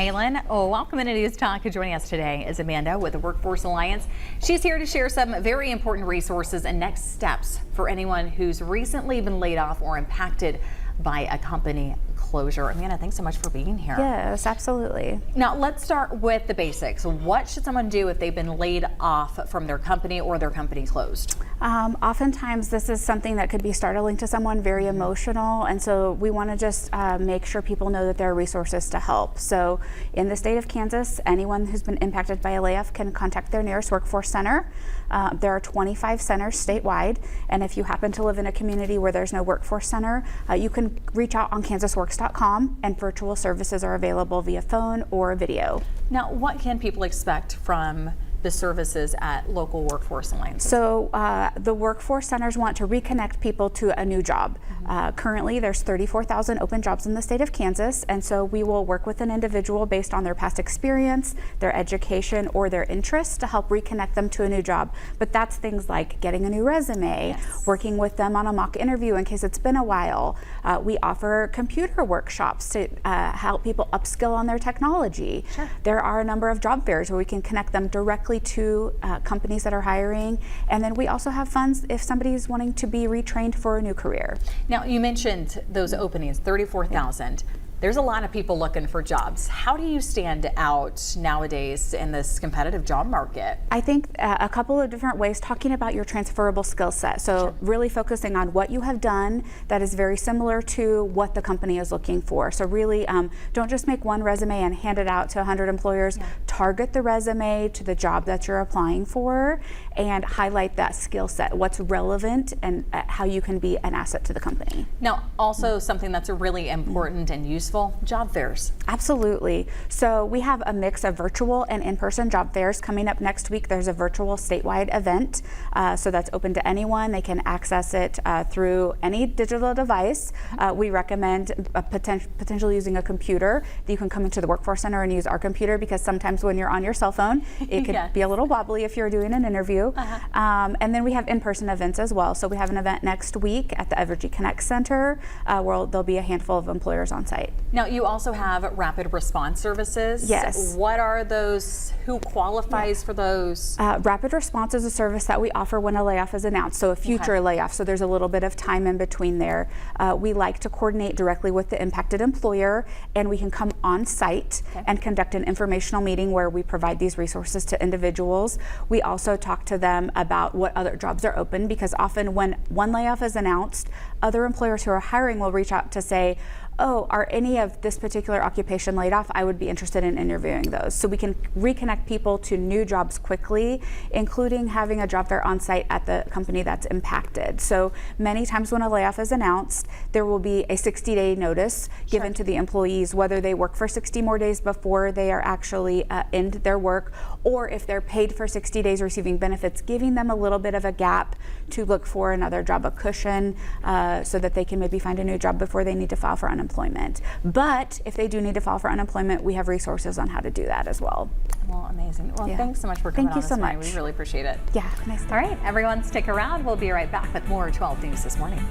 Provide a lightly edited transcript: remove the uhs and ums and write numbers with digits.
Malin, welcome into Newstalk. Joining us today is Amanda with the Workforce Alliance. She's here to share some very important resources and next steps for anyone who's recently been laid off or impacted by a company closure. Amanda, thanks so much for being here. Yes, absolutely. Now let's start with the basics. What should someone do if they've been laid off from their company or their company closed? Oftentimes this is something that could be startling to someone, very emotional, and so we want to just make sure people know that there are resources to help. So in the state of Kansas, anyone who's been impacted by a layoff can contact their nearest workforce center. There are 25 centers statewide, and if you happen to live in a community where there's no workforce center, you can reach out on kansasworks.com, and virtual services are available via phone or video. Now, what can people expect from the services at local workforce alliances? So the workforce centers want to reconnect people to a new job. Currently there's 34,000 open jobs in the state of Kansas, and so we will work with an individual based on their past experience, their education, or their interests to help reconnect them to a new job. But that's things like getting a new resume, yes, working with them on a mock interview in case it's been a while. We offer computer workshops to help people upskill on their technology. Sure. There are a number of job fairs where we can connect them directly to companies that are hiring, and then we also have funds if somebody's wanting to be retrained for a new career. Now, you mentioned those openings, 34,000. There's a lot of people looking for jobs. How do you stand out nowadays in this competitive job market? I think a couple of different ways, talking about your transferable skill set. So Sure. really focusing on what you have done that is very similar to what the company is looking for. So really don't just make one resume and hand it out to 100 employers. Yeah. Target the resume to the job that you're applying for and highlight that skill set, what's relevant, and how you can be an asset to the company. Now, also something that's really important and useful, job fairs. Absolutely. So we have a mix of virtual and in-person job fairs coming up next week. There's a virtual statewide event, so that's open to anyone. They can access it through any digital device. We recommend potentially using a computer. You can come into the Workforce Center and use our computer, because sometimes when you're on your cell phone, it could Yes. be a little wobbly if you're doing an interview. And then we have in-person events as well. So we have an event next week at the Evergy Connect Center where there'll be a handful of employers on site. Now, you also have rapid response services. Yes. What are those? Who qualifies for those? Rapid response is a service that we offer when a layoff is announced, so a future layoff, so there's a little bit of time in between there. We like to coordinate directly with the impacted employer, and we can come on site and conduct an informational meeting where we provide these resources to individuals. We also talk to them about what other jobs are open, because often when one layoff is announced, other employers who are hiring will reach out to say, oh, are any of this particular occupation laid off? I would be interested in interviewing those. So we can reconnect people to new jobs quickly, including having a job fair on site at the company that's impacted. So many times when a layoff is announced, there will be a 60-day notice given to the employees, whether they work for 60 more days before they are actually end their work, or if they're paid for 60 days receiving benefits, giving them a little bit of a gap to look for another job, a cushion, so that they can maybe find a new job before they need to file for unemployment. But if they do need to file for unemployment, we have resources on how to do that as well. Well, amazing. Well, thanks so much for coming on this morning. We really appreciate it. Yeah, nice. All right, everyone, stick around. We'll be right back with more 12 News this morning.